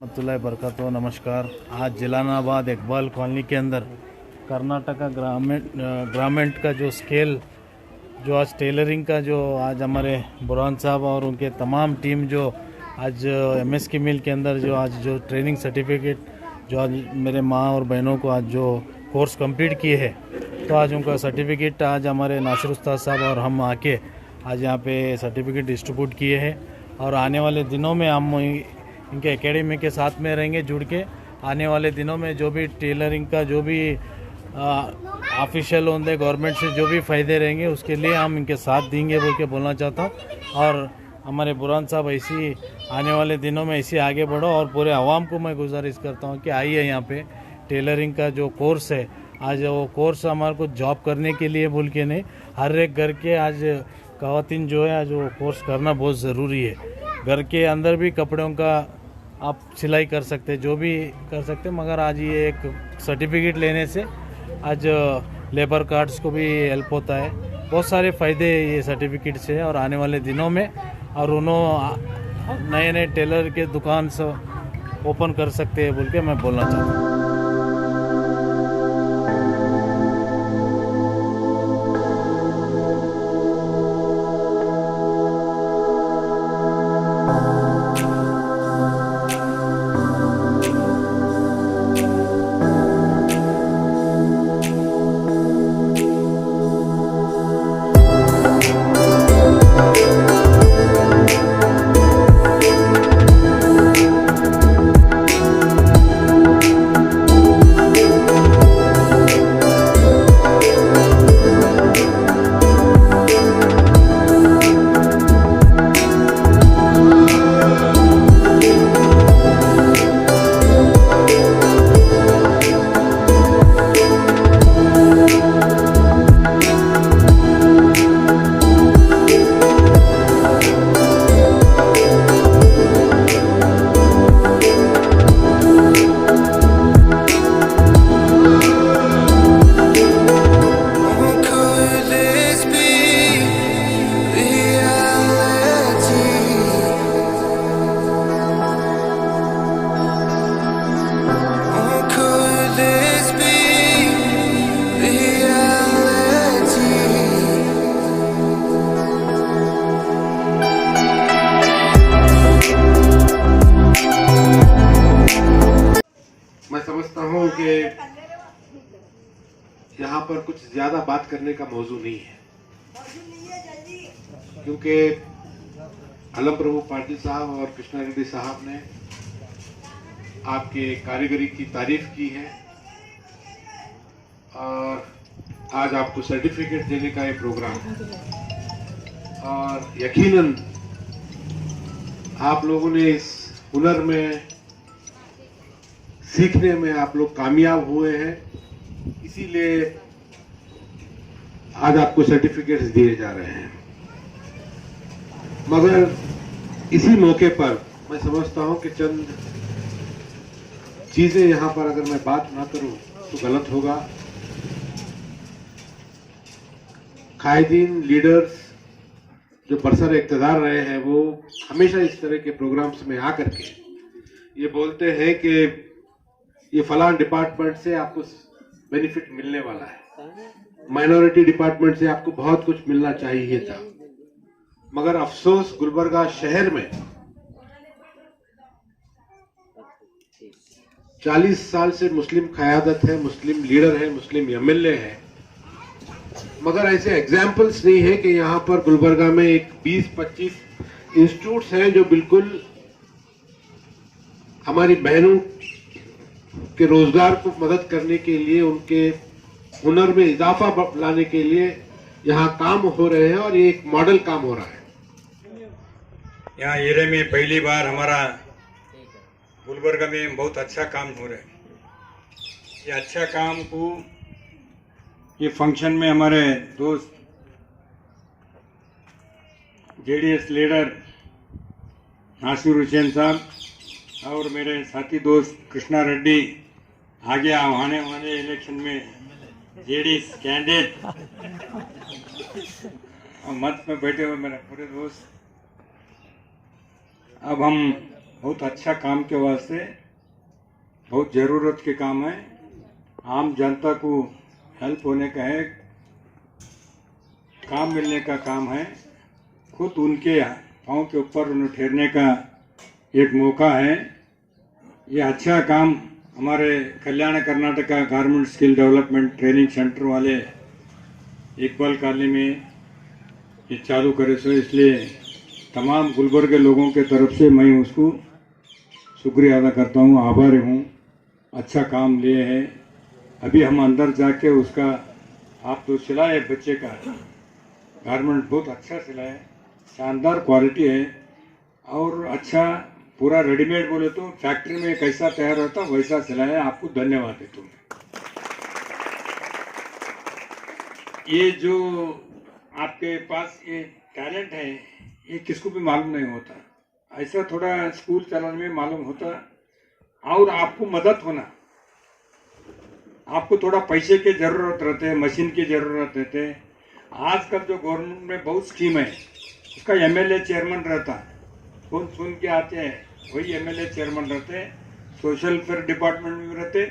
रहमतुल्लाहि बरकातहू। नमस्कार। आज जलालाबाद इकबाल कॉलोनी के अंदर कर्नाटका ग्रामीण का जो स्केल जो आज टेलरिंग का जो आज हमारे बुरहान साहब और उनके तमाम टीम जो आज एमएस की मिल के अंदर जो आज जो ट्रेनिंग सर्टिफिकेट जो आज मेरे माँ और बहनों को आज जो कोर्स कंप्लीट किए हैं, तो आज उनका सर्टिफिकेट आज हमारे नासिर उस्ताद साहब और हम आके आज यहाँ पे सर्टिफिकेट डिस्ट्रीब्यूट किए हैं। और आने वाले दिनों में हम इनके एकेडमी के साथ में रहेंगे जुड़ के। आने वाले दिनों में जो भी टेलरिंग का जो भी ऑफिशियल होंगे गवर्नमेंट से जो भी फ़ायदे रहेंगे उसके लिए हम इनके साथ देंगे बोल के बोलना चाहता हूँ। और हमारे बुरहान साहब ऐसी आने वाले दिनों में ऐसे आगे बढ़ो और पूरे आवाम को मैं गुजारिश करता हूँ कि आइए यहाँ पे टेलरिंग का जो कोर्स है आज वो कोर्स हमारे को जॉब करने के लिए बोल के नहीं, हर एक घर के आज ख़वातीन जो है आज वो कोर्स करना बहुत ज़रूरी है। घर के अंदर भी कपड़ों का आप सिलाई कर सकते जो भी कर सकते, मगर आज ये एक सर्टिफिकेट लेने से आज लेबर कार्ड्स को भी हेल्प होता है। बहुत सारे फ़ायदे ये सर्टिफिकेट से है। और आने वाले दिनों में और उन्होंने नए नए टेलर के दुकान से ओपन कर सकते हैं बोल के मैं बोलना चाहता हूँ। मैं समझता हूँ कि यहाँ पर कुछ ज्यादा बात करने का मौजू नहीं है, क्योंकि अलम प्रभु पाटिल साहब और कृष्णा रेड्डी साहब ने आपके कारीगरी की तारीफ की है और आज आपको सर्टिफिकेट देने का ये प्रोग्राम है। और यकीनन आप लोगों ने इस हुनर में सीखने में आप लोग कामयाब हुए हैं, इसीलिए आज आपको सर्टिफिकेट्स दिए जा रहे हैं। मगर इसी मौके पर मैं समझता हूं कि चंद चीजें यहां पर अगर मैं बात ना करूं तो गलत होगा। कायदीन लीडर्स जो बरसर इक़्तिदार रहे हैं वो हमेशा इस तरह के प्रोग्राम्स में आकर के ये बोलते हैं कि ये फलां डिपार्टमेंट से आपको बेनिफिट मिलने वाला है, माइनॉरिटी डिपार्टमेंट से आपको बहुत कुछ मिलना चाहिए था। मगर अफसोस गुलबर्गा शहर में 40 साल से मुस्लिम क़यादत है, मुस्लिम लीडर है, मुस्लिम एमएलए है, मगर ऐसे एग्जाम्पल्स नहीं है कि यहाँ पर गुलबर्गा में एक 20-25 इंस्टीट्यूट्स हैं जो बिल्कुल हमारी बहनों के रोजगार को मदद करने के लिए, उनके हुनर में इजाफा लाने के लिए यहाँ काम हो रहे हैं और ये एक मॉडल काम हो रहा है। यहाँ एरिया में पहली बार हमारा गुलबर्गा में बहुत अच्छा काम हो रहा है। ये अच्छा काम को ये फंक्शन में हमारे दोस्त जेडीएस लीडर नासिर हुसैन साहब और मेरे साथी दोस्त कृष्णा रेड्डी आगे आने वाले इलेक्शन में जेडीएस कैंडिडेट और मत में बैठे हुए मेरे पूरे दोस्त, अब हम बहुत अच्छा काम के वास्ते बहुत ज़रूरत के काम है, आम जनता को हेल्प होने का है, काम मिलने का काम है, खुद उनके पाँव के ऊपर उन्हें ठहरने का एक मौका है। ये अच्छा काम हमारे Kalyana Karnataka garment skill development training centre वाले इकबाल कॉलोनी में ये चालू करे सो, इसलिए तमाम गुलबर्ग के लोगों के तरफ से मैं उसको शुक्रिया अदा करता हूँ, आभारी हूँ। अच्छा काम लिए है। अभी हम अंदर जाके उसका आप तो सिलाए बच्चे का गारमेंट बहुत अच्छा सिलाए, शानदार क्वालिटी है और अच्छा पूरा रेडीमेड बोले तो फैक्ट्री में कैसा तैयार होता वैसा सिलाया। आपको धन्यवाद देता हूँ। ये जो आपके पास ये टैलेंट है ये किसको भी मालूम नहीं होता, ऐसा थोड़ा स्कूल चलाने में मालूम होता और आपको मदद होना, आपको थोड़ा पैसे की ज़रूरत रहते, मशीन की ज़रूरत रहते। आजकल जो गवर्नमेंट में बहुत स्कीम है उसका एमएलए चेयरमैन रहता, कौन सुन के आते हैं वही एमएलए चेयरमैन रहते, सोशल वेलफेयर डिपार्टमेंट में रहते,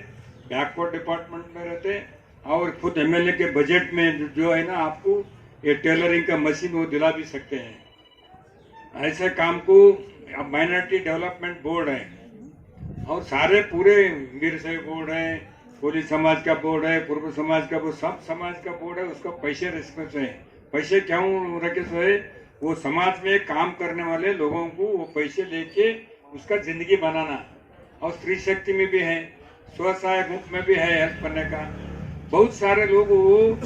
बैकवर्ड डिपार्टमेंट में रहते और खुद एमएलए के बजट में जो है ना आपको ये टेलरिंग का मशीन वो दिला भी सकते हैं। ऐसे काम को माइनॉरिटी डेवलपमेंट बोर्ड है और सारे पूरे वीर शैव बोर्ड है, कोली समाज का बोर्ड है, पूर्व समाज का बोर्ड, सब समाज का बोर्ड है। उसका पैसे रिस्पेक्ट है, पैसे क्यों रखे सो है, वो समाज में काम करने वाले लोगों को वो पैसे लेके उसका जिंदगी बनाना। और स्त्री शक्ति में भी है, स्वसहायक ग्रुप में भी है हेल्प करने का। बहुत सारे लोग वो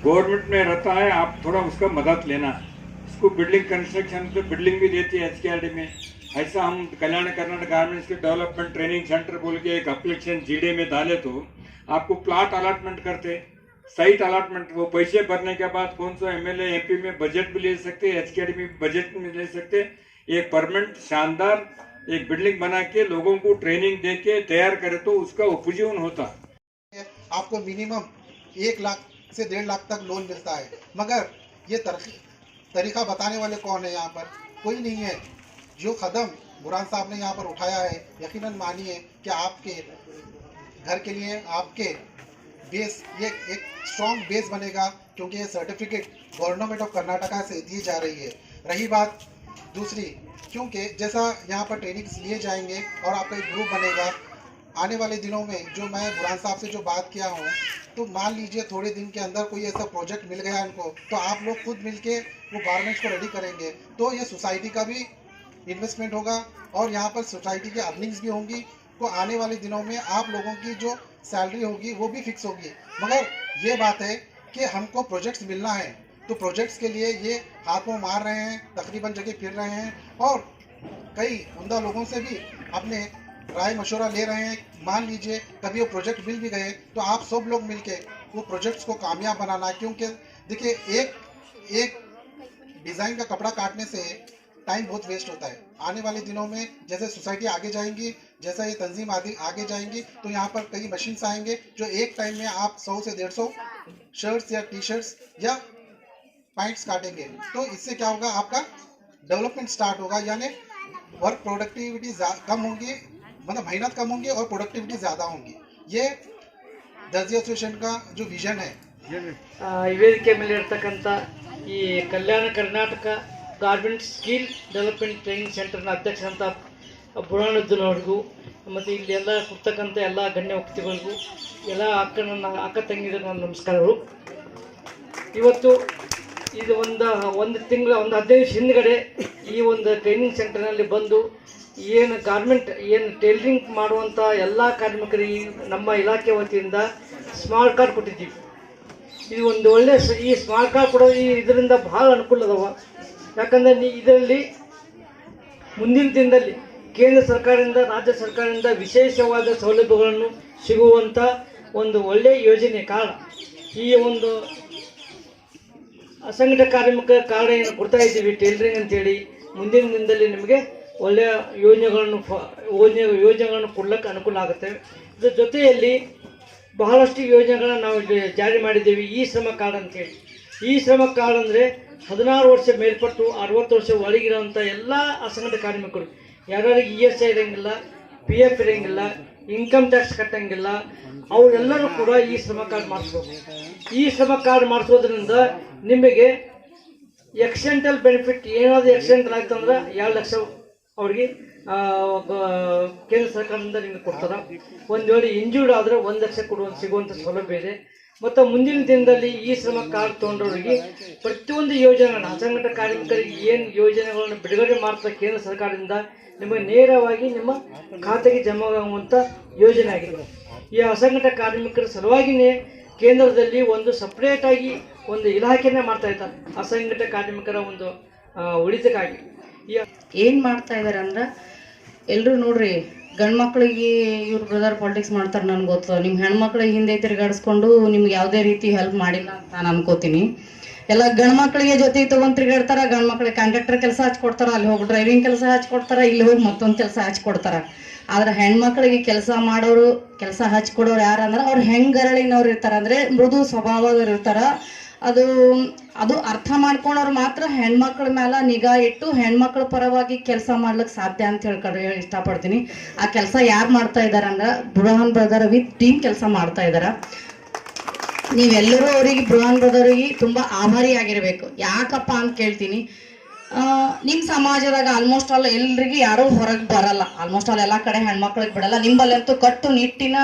गवर्नमेंट में रहता है, आप थोड़ा उसका मदद लेना। इसको बिल्डिंग कंस्ट्रक्शन तो बिल्डिंग भी देती है HKRD में। ऐसा हम कल्याण कर्नाटक गारमेंट्स के डेवलपमेंट ट्रेनिंग सेंटर बोल के एक एप्लीकेशन GD में डाले तो आपको प्लाट अलॉटमेंट करते, साइट अलॉटमेंट, वो पैसे भरने के बाद कौन सा MLA MP में बजट भी ले सकते, HKRD में बजट में ले सकते। एक परमानेंट शानदार एक बिल्डिंग बना के लोगों को ट्रेनिंग दे के तैयार करे तो उसका उपजीवन होता। आपको मिनिमम 1 लाख से 1.5 लाख तक लोन मिलता है, मगर ये तरीका बताने वाले कौन है? यहाँ पर कोई नहीं है। जो कदम बुरहान साहब ने यहाँ पर उठाया है, यकीनन मानिए कि आपके घर के लिए आपके बेस ये एक स्ट्रॉन्ग बेस बनेगा, क्योंकि ये सर्टिफिकेट गवर्नमेंट ऑफ कर्नाटका से दी जा रही है। रही बात दूसरी, क्योंकि जैसा यहाँ पर ट्रेनिंग्स लिए जाएंगे और आपका एक ग्रुप बनेगा, आने वाले दिनों में जो मैं बुरहान साहब से जो बात किया हूँ, तो मान लीजिए थोड़े दिन के अंदर कोई ऐसा प्रोजेक्ट मिल गया इनको, तो आप लोग खुद मिलके वो गारमेंट्स को रेडी करेंगे, तो ये सोसाइटी का भी इन्वेस्टमेंट होगा और यहाँ पर सोसाइटी की अर्निंग्स भी होंगी। तो आने वाले दिनों में आप लोगों की जो सैलरी होगी वो भी फिक्स होगी। मगर ये बात है कि हमको प्रोजेक्ट्स मिलना है, तो प्रोजेक्ट्स के लिए ये हाथ पांव मार रहे हैं, तकरीबन जगह फिर रहे हैं और कई उम्दा लोगों से भी अपने राय मशवरा ले रहे हैं। मान लीजिए कभी वो प्रोजेक्ट मिल भी गए तो आप सब लोग मिलके वो प्रोजेक्ट्स को कामयाब बनाना, क्योंकि देखिए एक डिज़ाइन का कपड़ा काटने से टाइम बहुत वेस्ट होता है। आने वाले दिनों में जैसे सोसाइटी आगे जाएंगी, जैसा ये तंजीम आगे जाएंगी, तो यहाँ पर कई मशीन्स आएंगे जो एक टाइम में आप 100 से 150 शर्ट्स या टी-शर्ट्स या पैंट्स काटेंगे। तो इससे क्या होगा, आपका डेवलपमेंट स्टार्ट होगा, यानी वर्क प्रोडक्टिविटी कम होंगी, मतलब मेहनत कम होंगी और प्रोडक्टिविटी ज़्यादा होंगी। ये दर्जी एसोसिएशन का जो विजन है। ಈ ವೇದಿಕೆ ಮೇಲೆ ಇರ್ತಕ್ಕಂಥ ಈ Kalyana Karnataka garment skill development training ಸೆಂಟರ್ನ ಅಧ್ಯಕ್ಷರಂತ ಬುರಾನುದ್ದೀನ್ ಅವ್ರಿಗೂ ಮತ್ತು ಇಲ್ಲಿ ಎಲ್ಲ ಕೂರ್ತಕ್ಕಂಥ ಎಲ್ಲ ಗಣ್ಯ ವ್ಯಕ್ತಿಗಳಿಗೂ ಎಲ್ಲ ಅಕ್ಕ ತಂಗಿದ ನಮಸ್ಕಾರಗಳು. ಇವತ್ತು ಇದು ಒಂದು ತಿಂಗಳ 15 ಹಿಂದ್ಗಡೆ ಈ ಒಂದು ಟ್ರೈನಿಂಗ್ ಸೆಂಟರ್ನಲ್ಲಿ ಬಂದು ಏನು ಗಾರ್ಮೆಂಟ್ ಏನು ಟೈಲರಿಂಗ್ ಮಾಡುವಂಥ ಎಲ್ಲ ಕಾರ್ಮಿಕರಿಗೆ ನಮ್ಮ ಇಲಾಖೆ ವತಿಯಿಂದ ಸ್ಮಾರ್ಟ್ ಕಾರ್ಡ್ ಕೊಟ್ಟಿದ್ದೀವಿ. ಇದು ಒಂದು ಒಳ್ಳೆ ಈ ಸ್ಮಾರ್ಟ್ ಕಾರ್ಡ್ ಕೊಡೋ ಇದರಿಂದ ಭಾಳ ಅನುಕೂಲ ಅದಾವ. ಯಾಕಂದರೆ ಇದರಲ್ಲಿ ಮುಂದಿನ ದಿನದಲ್ಲಿ ಕೇಂದ್ರ ಸರ್ಕಾರದಿಂದ ರಾಜ್ಯ ಸರ್ಕಾರದಿಂದ ವಿಶೇಷವಾದ ಸೌಲಭ್ಯಗಳನ್ನು ಸಿಗುವಂಥ ಒಂದು ಒಳ್ಳೆಯ ಯೋಜನೆ ಕಾರಣ ಈ ಒಂದು ಅಸಂಘಟಿತ ಕಾರ್ಮಿಕ ಕಾರ್ಡ್ ಏನು ಕೊಡ್ತಾ ಇದ್ದೀವಿ ಟೈಲರಿಂಗ್ ಅಂತೇಳಿ, ಮುಂದಿನ ದಿನದಲ್ಲಿ ನಿಮಗೆ ಒಳ್ಳೆಯ ಯೋಜನೆಗಳನ್ನು ಕೊಡ್ಲಿಕ್ಕೆ ಅನುಕೂಲ ಆಗುತ್ತೆ. ಇದರ ಜೊತೆಯಲ್ಲಿ ಬಹಳಷ್ಟು ಯೋಜನೆಗಳನ್ನು ನಾವು ಜಾರಿ ಮಾಡಿದ್ದೇವೆ. ಈ ಶ್ರಮ ಕಾರ್ಡ್ ಅಂತೇಳಿ, ಈ ಶ್ರಮ ಕಾರ್ಡ್ ಅಂದರೆ 16 ವರ್ಷ ಮೇಲ್ಪಟ್ಟು 60 ವರ್ಷ ಒಳಗಿರೋಂಥ ಎಲ್ಲ ಅಸಂಘಟಿತ ಕಾರ್ಮಿಕರು ಯಾರ್ಯಾರಿಗೆ ESI ಇರಂಗಿಲ್ಲ, PF ಇರಂಗಿಲ್ಲ, ಇನ್ಕಮ್ ಟ್ಯಾಕ್ಸ್ ಕಟ್ಟಂಗಿಲ್ಲ, ಅವರೆಲ್ಲರೂ ಕೂಡ ಈ ಶ್ರಮ ಕಾರ್ಡ್ ಮಾಡಿಸ್ಬೋದು. ಈ ಶ್ರಮ ಕಾರ್ಡ್ ಮಾಡಿಸೋದ್ರಿಂದ ನಿಮಗೆ ಎಕ್ಸಿಡೆಂಟಲ್ ಬೆನಿಫಿಟ್ ಏನಾದರೂ ಆಕ್ಸಿಡೆಂಟ್ ಆಗ್ತಂದ್ರೆ 2 ಲಕ್ಷ ಅವ್ರಿಗೆ ಕೇಂದ್ರ ಸರ್ಕಾರದಿಂದ ನಿಮಗೆ ಕೊಡ್ತಾರೆ. ಒಂದು ವೇಳೆ ಇಂಜೂರ್ಡ್ ಆದರೆ 1 ಲಕ್ಷ ಸಿಗುವಂಥ ಸೌಲಭ್ಯ ಇದೆ. ಮತ್ತು ಮುಂದಿನ ದಿನದಲ್ಲಿ ಈ ಶ್ರಮ ಕಾರ್ಡ್ ತೊಗೊಂಡವರಿಗೆ ಪ್ರತಿಯೊಂದು ಯೋಜನೆಗಳನ್ನ ಅಸಂಘಟಿತ ಕಾರ್ಮಿಕರಿಗೆ ಏನು ಯೋಜನೆಗಳನ್ನು ಬಿಡುಗಡೆ ಮಾಡ್ತಾ ಕೇಂದ್ರ ಸರ್ಕಾರದಿಂದ ನಿಮಗೆ ನೇರವಾಗಿ ನಿಮ್ಮ ಖಾತೆಗೆ ಜಮಾ ಆಗುವಂಥ ಯೋಜನೆ ಆಗಿದೆ. ಈ ಅಸಂಘಟಿತ ಕಾರ್ಮಿಕರ ಸಲುವಾಗಿಯೇ ಕೇಂದ್ರದಲ್ಲಿ ಒಂದು ಸಪ್ರೇಟಾಗಿ ಒಂದು ಇಲಾಖೆನೇ ಮಾಡ್ತಾ ಇದ್ದಾರೆ ಅಸಂಘಟಿತ ಕಾರ್ಮಿಕರ ಒಂದು ಉಳಿತಕ್ಕಾಗಿ. ಏನು ಮಾಡ್ತಾ ಇದ್ದಾರೆ ಅಂದ್ರೆ ಎಲ್ಲರೂ ನೋಡ್ರಿ, ಗಂಡು ಮಕ್ಳಿಗೆ ಇವ್ರು ಬ್ರದರ್ ಪಾಲಿಟಿಕ್ಸ್ ಮಾಡ್ತಾರೆ ನನಗೆ ಗೊತ್ತು. ನಿಮ್ಮ ಹೆಣ್ಮಕ್ಳಿಗೆ ಹಿಂದೆ ತಿರುಗಾಡಿಸ್ಕೊಂಡು ನಿಮ್ಗೆ ಯಾವುದೇ ರೀತಿ ಹೆಲ್ಪ್ ಮಾಡಿಲ್ಲ ಅಂತ ನಾನು ಅನ್ಕೋತೀನಿ. ಎಲ್ಲ ಗಂಡು ಮಕ್ಳಿಗೆ ಜೊತೆ ತೊಗೊಂಡು ತಿರುಗಾಡ್ತಾರೆ, ಗಂಡು ಮಕ್ಳಿಗೆ ಕಾಂಟ್ರಾಕ್ಟರ್ ಕೆಲಸ ಹಚ್ಕೊಡ್ತಾರೆ, ಅಲ್ಲಿ ಹೋಗಿ ಡ್ರೈವಿಂಗ್ ಕೆಲಸ ಹಚ್ಕೊಡ್ತಾರೆ, ಇಲ್ಲಿ ಹೋಗಿ ಮತ್ತೊಂದು ಕೆಲಸ ಹಚ್ಕೊಡ್ತಾರೆ. ಆದ್ರೆ ಹೆಣ್ಮಕ್ಳಿಗೆ ಕೆಲಸ ಮಾಡೋರು, ಕೆಲಸ ಹಚ್ಕೊಡೋರು ಯಾರಂದ್ರೆ ಅವ್ರು ಹೆಂಗರಳಿನವ್ರು ಇರ್ತಾರೆ, ಅಂದರೆ ಮೃದು ಸ್ವಭಾವದವ್ರು ಇರ್ತಾರೆ. ಅದು ಅರ್ಥ ಮಾಡ್ಕೊಂಡವ್ರು ಮಾತ್ರ ಹೆಣ್ಮಕ್ಳ ಮೇಲೆ ನಿಗಾ ಇಟ್ಟು ಹೆಣ್ಮಕ್ಳ ಪರವಾಗಿ ಕೆಲಸ ಮಾಡ್ಲಿಕ್ಕೆ ಸಾಧ್ಯ ಅಂತ ಹೇಳಿ ಇಷ್ಟಪಡ್ತೀನಿ. ಆ ಕೆಲಸ ಯಾರು ಮಾಡ್ತಾ ಇದಾರೆ ಅಂದ್ರೆ ಬುರ್ಹಾನ್ ಬ್ರದರ್ ವಿತ್ ಟೀಮ್ ಕೆಲಸ ಮಾಡ್ತಾ ಇದಾರೆ. ನೀವೆಲ್ಲರೂ ಅವರಿಗೆ ಬುರ್ಹಾನ್ ಬ್ರದರಿಗೆ ತುಂಬಾ ಆಭಾರಿಯಾಗಿರ್ಬೇಕು. ಯಾಕಪ್ಪ ಅಂತ ಕೇಳ್ತೀನಿ, ನಿಮ್ಮ ಸಮಾಜದಾಗ ಆಲ್ಮೋಸ್ಟ್ ಆಲ್ ಎಲ್ರಿಗೂ ಯಾರೂ ಹೊರಗೆ ಬರಲ್ಲ, ಆಲ್ಮೋಸ್ಟ್ ಆಲ್ ಎಲ್ಲ ಕಡೆ ಹೆಣ್ಮಕ್ಳಿಗೆ ಬಿಡಲ್ಲ. ನಿಂಬಲ್ಲಂತೂ ಕಟ್ಟು ನಿಟ್ಟಿನ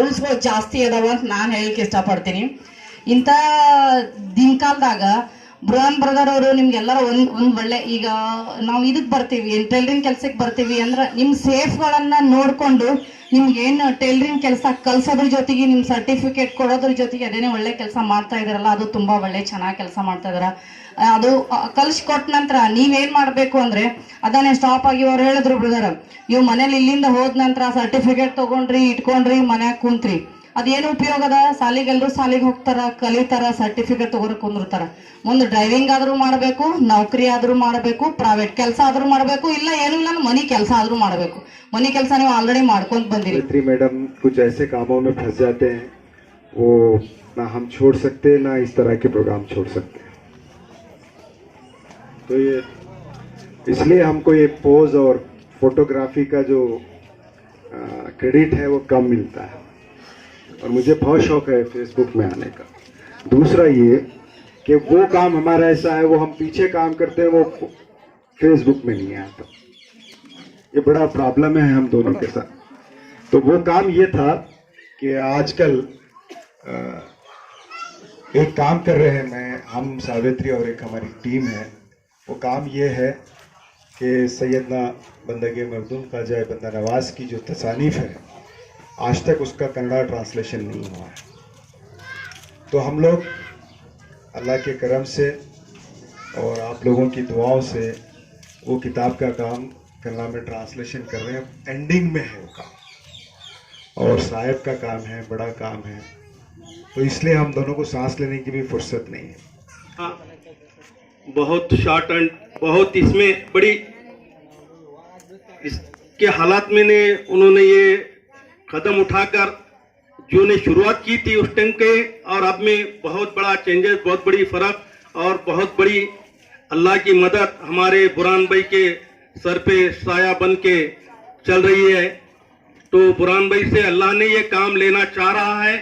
ರೂಲ್ಸ್ಗಳು ಜಾಸ್ತಿ ಅದಾವ ಅಂತ ನಾನು ಹೇಳಕ್ಕೆ ಇಷ್ಟಪಡ್ತೀನಿ. ಇಂಥ ದಿನಕಾಲದಾಗ ಬುರ್ಹಾನ್ ಬ್ರದರ್ ಅವರು ನಿಮ್ಗೆಲ್ಲರೂ ಒಂದು ಒಳ್ಳೆ, ಈಗ ನಾವು ಇದಕ್ಕೆ ಬರ್ತೀವಿ, ಟೈಲರಿಂಗ್ ಕೆಲ್ಸಕ್ಕೆ ಬರ್ತೀವಿ ಅಂದ್ರೆ ನಿಮ್ಮ ಸೇಫ್ಗಳನ್ನು ನೋಡಿಕೊಂಡು ನಿಮ್ಗೇನು ಟೈಲರಿಂಗ್ ಕೆಲಸ ಕಲ್ಸೋದ್ರ ಜೊತೆಗೆ ನಿಮ್ಮ ಸರ್ಟಿಫಿಕೇಟ್ ಕೊಡೋದ್ರ ಜೊತೆಗೆ ಅದೇನೇ ಒಳ್ಳೆ ಕೆಲಸ ಮಾಡ್ತಾ ಇದಾರಲ್ಲ, ಅದು ತುಂಬ ಒಳ್ಳೆ ಚೆನ್ನಾಗಿ ಕೆಲಸ ಮಾಡ್ತಾ ಇದಾರೆ. ಅದು ಕಲ್ಸ್ಕೊಟ್ಟ ನಂತರ ನೀವೇನು ಮಾಡಬೇಕು ಅಂದರೆ ಅದನ್ನೇ ಸ್ಟಾಪ್ ಆಗಿ ಅವ್ರು ಹೇಳಿದ್ರು ಬ್ರದರ್, ನೀವು ಮನೇಲಿ ಇಲ್ಲಿಂದ ಹೋದ ನಂತರ ಸರ್ಟಿಫಿಕೇಟ್ ತೊಗೊಂಡ್ರಿ ಇಟ್ಕೊಂಡ್ರಿ ಮನ್ಯಾಗ ಕುಂತ್ರಿ, ಅದೇನು ಉಪಯೋಗ ಅದ? ಸಾಲಿಗೆಲ್ಲರೂ ಸಾಲಿಗೆ ಹೋಗ್ತಾರ, ಕಲಿತಾರ, ಸರ್ಟಿಫಿಕೇಟ್ ತಗೋರಕ್ ಕುಂದಿರ್ತಾರ. ಮುಂದೆ ಡ್ರೈವಿಂಗ್ ಆದ್ರೂ ಮಾಡಬೇಕು, ನೌಕರಿ ಆದ್ರೂ ಮಾಡಬೇಕು, ಪ್ರೈವೇಟ್ ಕೆಲಸ ಆದ್ರೂ ಮಾಡಬೇಕು, ಇಲ್ಲ ಏನು ಇಲ್ಲ ಮನಿ ಕೆಲಸ ಆದ್ರೂ ಮಾಡಬೇಕು. मनी ಕೆಲಸ ನೀವು ಆಲ್ರೆडी ಮಾಡ್ಕೊಂತ ಬಂದಿರಿ. मैडम कुछ ऐसे कामों में फंस जाते हैं, वो ना हम छोड़ सकते ना इस तरह के प्रोग्राम छोड़ सकते हैं. तो ये इसलिए हमको ये पोज और फोटोग्राफी का जो क्रेडिट है वो कम मिलता है, और मुझे बहुत शौक है फेसबुक में आने का. दूसरा ये कि वो काम हमारा ऐसा है, वो हम पीछे काम करते हैं, वो फेसबुक में नहीं आता. ये बड़ा प्रॉब्लम है हम दोनों के साथ. तो वो काम ये था कि आजकल एक काम कर रहे हैं, हम सावित्री और एक हमारी टीम है. वो काम ये है कि सैयदना बंदगे मखदूम ख्वाजा बंदा नवाज की जो तसानीफ है, आज तक उसका कन्नड़ा ट्रांसलेशन नहीं हुआ है. तो हम लोग अल्लाह के करम से और आप लोगों की दुआओं से वो किताब का काम कन्नड़ा में ट्रांसलेशन कर रहे हैं. एंडिंग में है वो काम, और साहिब का काम है, बड़ा काम है. तो इसलिए हम दोनों को सांस लेने की भी फुर्सत नहीं है. बहुत शॉर्ट एंड बहुत इसमें बड़ी इसके हालात में ने उन्होंने ये कदम उठाकर जो ने शुरुआत की थी उस टाइम के और अब में बहुत बड़ा चेंजेस, बहुत बड़ी फर्क और बहुत बड़ी अल्लाह की मदद हमारे बुरहान भाई के सर पे साया बन के चल रही है. तो बुरहान भाई से अल्लाह ने ये काम लेना चाह रहा है,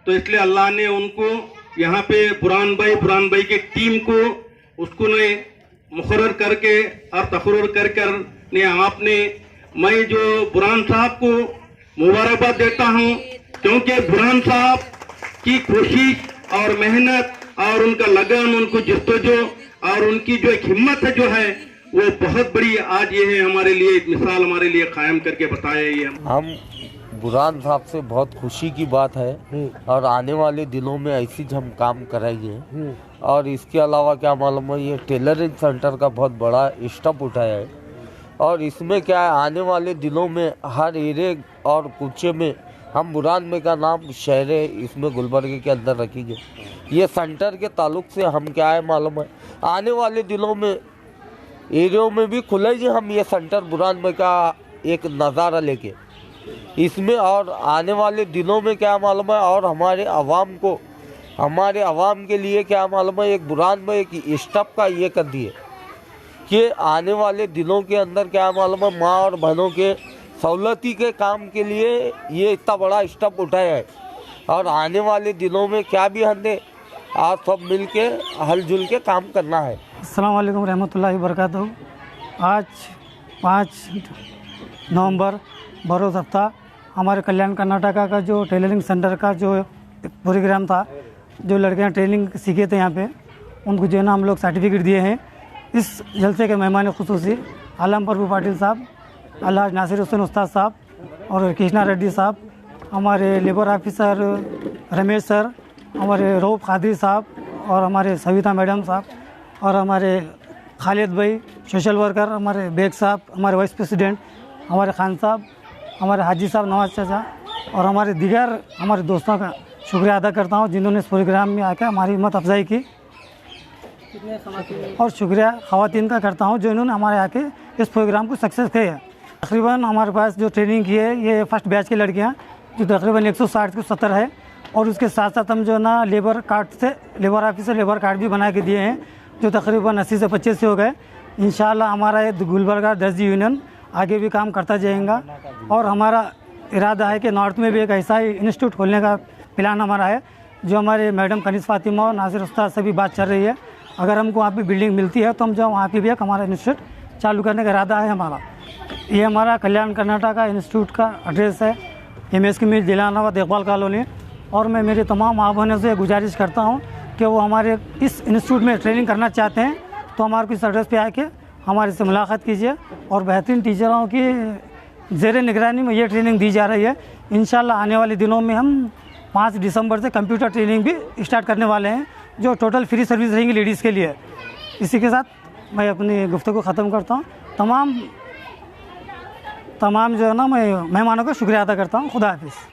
तो इसलिए अल्लाह ने उनको यहाँ पे बुरहान भाई की टीम को उसको ने मुकर्रर करके और तकर्रुर कर ने आपने, मैं जो बुरहान साहब को मुबारकबाद देता हूँ, क्योंकि बुरहान साहब की कोशिश और मेहनत और उनका लगन, उनको जस्तोजो और उनकी जो एक हिम्मत है जो है वो बहुत बड़ी आज ये है हमारे लिए एक मिसाल हमारे लिए कायम करके बताया. ये हम बुरहान साहब से बहुत खुशी की बात है, और आने वाले दिनों में ऐसी हम काम कराएंगे. और इसके अलावा क्या मालूम है, ये टेलरिंग सेंटर का बहुत बड़ा स्टेप उठाया है, और इसमें क्या है, आने वाले दिनों में हर एरिया और कुचे में हम बुरहान भाई का नाम शहर इसमें गुलबर्ग के अंदर रखेंगे. ये सेंटर के ताल्लुक से हम क्या है मालूम है, आने वाले दिनों में एरियो में भी खुलेगी हम ये सेंटर बुरहान भाई का एक नज़ारा लेके इसमें. और आने वाले दिनों में क्या मालूम है, और हमारे आवाम के लिए क्या मालूम है, एक बुरहान भाई एक स्टेप का ये कर दिए कि आने वाले दिनों के अंदर क्या मालूम है, माँ और बहनों के सहूलती के काम के लिए ये इतना बड़ा स्टेप उठाया है। और आने वाले दिनों में क्या भी हमने आज सब मिल के हलजुल के काम करना है। अस्सलाम वालेकुम रहमतुल्लाहि वबरकातुहू। आज 5 नवंबर बरोज़ हफ्ता हमारे कल्याण कर्नाटका का जो टेलरिंग सेंटर का जो प्रोग्राम था, जो लड़कियां ट्रेनिंग सीखे थे यहाँ पे, उनको जो है ना हम लोग सर्टिफिकेट दिए हैं। इस जलसे के मेहमान खुसूसी आलम प्रभु पाटिल साहब, अल्लाह नासिर हुसैन उस्ताद साहब और कृष्णा रेड्डी साहब, हमारे लेबर ऑफिसर रमेश सर, हमारे रऊफ कादरी साहब और हमारे सविता मैडम साहब और हमारे खालिद भाई सोशल वर्कर, हमारे बेग साहब, हमारे वाइस प्रेसिडेंट हमारे खान साहब, हमारे हाजी साहब नवाज चाचा और हमारे दीगर हमारे दोस्तों का शुक्रिया अदा करता हूँ जिन्होंने इस प्रोग्राम में आकर हमारी हिम्मत अफजाई की। और शुक्रिया ख़वातीन का करता हूँ जो इन्होंने हमारे आके इस प्रोग्राम को सक्सेस किया है। तकरीबन हमारे पास जो ट्रेनिंग की है ये फर्स्ट बैच की लड़कियाँ जो तकरीबन 160 को 70 है। और उसके साथ साथ हम जो है ना लेबर कार्ड से लेबर ऑफिस से लेबर कार्ड भी बना के दिए हैं जो तकरीबन 80 से 85 से हो गए। इंशाल्लाह हमारा ये गुलबर्गा दर्जी यूनियन आगे भी काम करता जाएगा और हमारा इरादा है कि नॉर्थ में भी एक ऐसा ही इंस्टीट्यूट खोलने का प्लान हमारा है जो हमारे मैडम कनीस फातिमा और नासिर उस्ताद से भी बात चल रही है। अगर हमको वहाँ पे बिल्डिंग मिलती है तो हम जो वहाँ पे भी एक हमारा इंस्टीट्यूट चालू करने का इरादा है हमारा। ये हमारा कल्याण कर्नाटका इंस्टीट्यूट का एड्रेस है, MSK मिल जलालाबाद इकबाल कॉलोनी। और मैं मेरे तमाम माँ बहनों से गुजारिश करता हूँ कि वो हमारे इस इंस्टीट्यूट में ट्रेनिंग करना चाहते हैं तो हमारे को इस एड्रेस पे आके हमारे से मुलाकात कीजिए। और बेहतरीन टीचरों की ज़ेर निगरानी में ये ट्रेनिंग दी जा रही है। इंशाल्लाह आने वाले दिनों में हम 5 दिसंबर से कंप्यूटर ट्रेनिंग भी स्टार्ट करने वाले हैं जो टोटल फ्री सर्विस रहेंगी लेडीज़ के लिए। इसी के साथ मैं अपनी गुफ्तगू ख़त्म करता हूँ। तमाम जो है ना मैं मेहमानों का शुक्रिया अदा करता हूँ। खुदा हाफिज़।